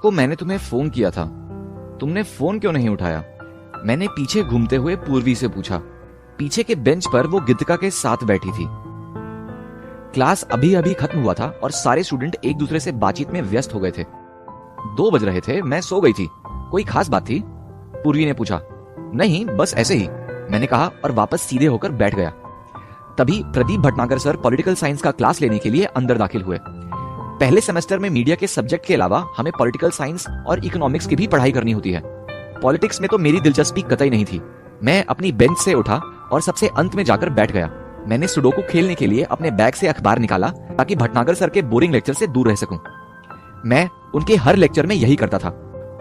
को मैंने तुम्हें फोन किया था, तुमने फोन क्यों नहीं उठाया? मैंने पीछे घूमते हुए पूर्वी से पूछा। पीछे के बेंच पर वो गीतिका के साथ बैठी थी। क्लास अभी अभी खत्म हुआ था और सारे स्टूडेंट एक दूसरे से बातचीत में व्यस्त हो गए थे। 2 बज रहे थे, मैं सो गई थी। कोई खास बात थी? पूर्वी ने पूछा। नहीं, बस ऐसे ही, मैंने कहा और वापस सीधे होकर बैठ गया। तभी Pradeep Bhatnagar sir political science का क्लास लेने के लिए अंदर दाखिल हुए। पहले सेमेस्टर में मीडिया के सब्जेक्ट के अलावा हमें पॉलिटिकल साइंस और इकोनॉमिक्स की भी पढ़ाई करनी होती है। पॉलिटिक्स में तो मेरी दिलचस्पी कतई नहीं थी। मैं अपनी बेंच से उठा और सबसे अंत में जाकर बैठ गया। मैंने सुडोकू खेलने के लिए अपने बैग से अखबार निकाला ताकि भटनागर सर के बोरिंग लेक्चर से दूर रह सकूं। मैं उनके हर लेक्चर में यही करता था।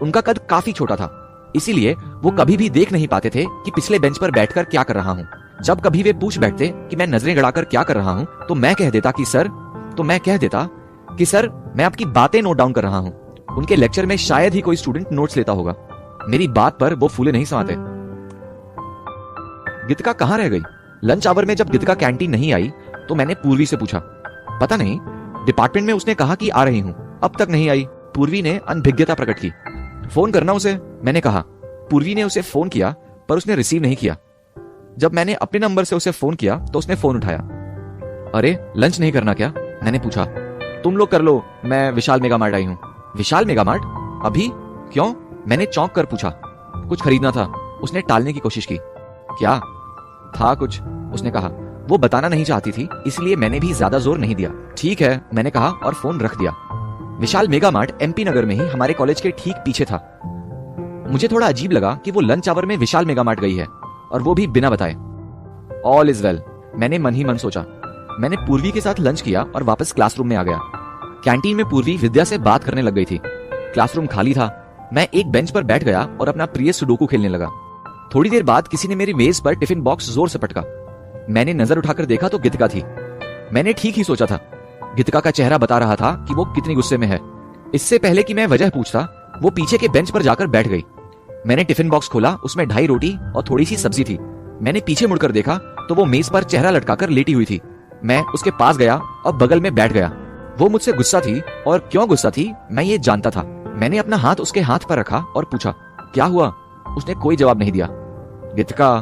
उनका कद काफी छोटा था, इसीलिए वो कभी भी देख नहीं पाते थे कि पिछले बेंच पर बैठकर क्या कर रहा हूं। जब कभी वे पूछ बैठते कि मैं नजरें गड़ाकर क्या कर रहा हूं, तो मैं कह देता कि सर मैं आपकी बातें नोट डाउन कर रहा हूं। उनके लेक्चर में शायद ही कोई स्टूडेंट नोट्स लेता होगा। मेरी बात पर वो फूले नहीं समाते। गीतिका कहां रह गई? लंच आवर में जब गीतिका कैंटीन नहीं आई तो मैंने पूर्वी से पूछा। पता नहीं, डिपार्टमेंट में उसने कहा कि आ रही हूं, अब तक नहीं आई। पूर्वी ने अनभिज्ञता प्रकट की। फोन करना उसे, मैंने कहा। पूर्वी ने उसे फोन किया पर उसने रिसीव नहीं किया। जब मैंने अपने नंबर से उसे फोन किया तो उसने फोन उठाया। अरे लंच नहीं करना क्या? मैंने पूछा। तुम लोग कर लो, मैं विशाल मेगा मार्ट आई हूं। विशाल मेगा मार्ट? अभी? क्यों? मैंने चौंक कर पूछा। कुछ खरीदना था। उसने टालने की कोशिश की। क्या था? कुछ, उसने कहा। वो बताना नहीं चाहती थी, इसलिए मैंने भी ज्यादा जोर नहीं दिया। ठीक है, मैंने कहा और फोन रख दिया। विशाल मेगा मार्ट एमपी नगर में ही हमारे कॉलेज के ठीक पीछे था। मुझे थोड़ा अजीब लगा कि वो लंच आवर में विशाल मेगा मार्ट गई है, और वो भी बिना बताए। ऑल इज वेल, मैंने मन ही मन सोचा। मैंने पूर्वी के साथ लंच किया और वापस क्लासरूम में आ गया। कैंटीन में पूर्वी विद्या से बात करने लग गई थी। क्लासरूम खाली था। मैं एक बेंच पर बैठ गया और अपना प्रिय सुडोकू खेलने लगा। थोड़ी देर बाद किसी ने मेरी मेज पर टिफिन बॉक्स जोर से पटका। मैंने नजर उठाकर देखा तो गीतिका थी। मैंने ठीक ही सोचा था। गीतिका का चेहरा बता रहा था कि वो कितनी गुस्से में है। इससे पहले कि मैं वजह पूछता, वो पीछे के बेंच पर जाकर बैठ गई। मैंने टिफिन बॉक्स खोला, उसमें 2.5 रोटी और थोड़ी सी सब्जी थी। मैंने पीछे मुड़कर देखा तो वो मेज पर चेहरा लटकाकर लेटी हुई थी। मैं उसके पास गया और बगल में बैठ गया। वो मुझसे गुस्सा थी, और क्यों गुस्सा थी मैं ये जानता था। मैंने अपना हाथ उसके हाथ पर रखा और पूछा, क्या हुआ? उसने कोई जवाब नहीं दिया। गीतिका,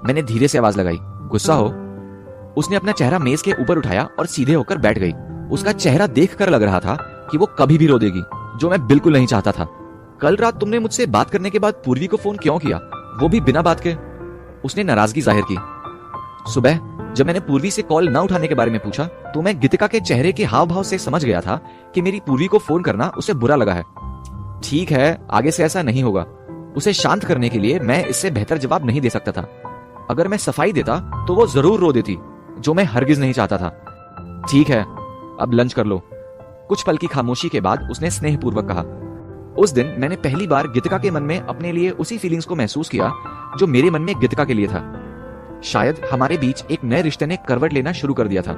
मैंने धीरे से आवाज लगाई, गुस्सा हो? उसने अपना चेहरा मेज के ऊपर उठाया और सीधे होकर बैठ गई। उसका चेहरा देखकर लग रहा था कि वो कभी भी रो देगी, जो मैं बिल्कुल नहीं चाहता था। कल रात तुमने मुझसे बात करने के बाद पूर्वी को फोन क्यों किया, वो भी बिना बात के? उसने नाराजगी जाहिर की। सुबह जब मैंने पूर्वी से कॉल न उठाने के बारे में पूछा तो मैं गीतिका के चेहरे के हाव भाव से समझ गया था कि मेरी पूर्वी को फोन करना उसे बुरा लगा है। ठीक है, आगे से ऐसा नहीं होगा। उसे शांत करने के लिए मैं इससे बेहतर जवाब नहीं दे सकता था। अगर मैं सफाई देता तो वो जरूर रो देती, जो मैं हरगिज नहीं चाहता था। ठीक है, अब लंच कर लो। कुछ पल की खामोशी के बाद उसने स्नेहपूर्वक कहा। उस दिन मैंने पहली बार गीतिका के मन में अपने लिए उसी फीलिंग्स को महसूस किया जो मेरे मन में गीतिका के लिए था। शायद हमारे बीच एक नए रिश्ते ने करवट लेना शुरू कर दिया था।